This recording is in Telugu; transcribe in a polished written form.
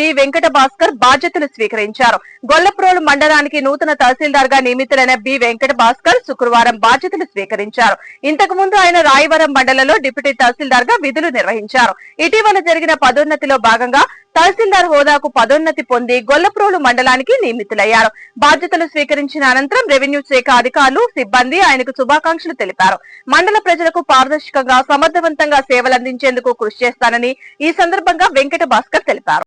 బి వెంకట భాస్కర్ బాధ్యతలు స్వీకరించారు. గొల్లప్రోలు మండలానికి నూతన తహసీల్దార్ గా నియమితులైన బి వెంకట భాస్కర్ శుక్రవారం బాధ్యతలు స్వీకరించారు. ఇంతకు ముందు ఆయన రాయవరం మండలంలో డిప్యూటీ తహసీల్దార్ గా విధులు నిర్వహించారు. ఇటీవల జరిగిన పదోన్నతిలో భాగంగా తహసీల్దార్ హోదాకు పదోన్నతి పొంది గొల్లప్రోలు మండలానికి నియమితులయ్యారు. బాధ్యతలు స్వీకరించిన అనంతరం రెవెన్యూ శాఖ అధికారులు, సిబ్బంది ఆయనకు శుభాకాంక్షలు తెలిపారు. మండల ప్రజలకు పారదర్శకంగా సమర్థవంతంగా సేవలందించేందుకు కృషి చేస్తానని ఈ సందర్భంగా వెంకట భాస్కర్ తెలిపారు.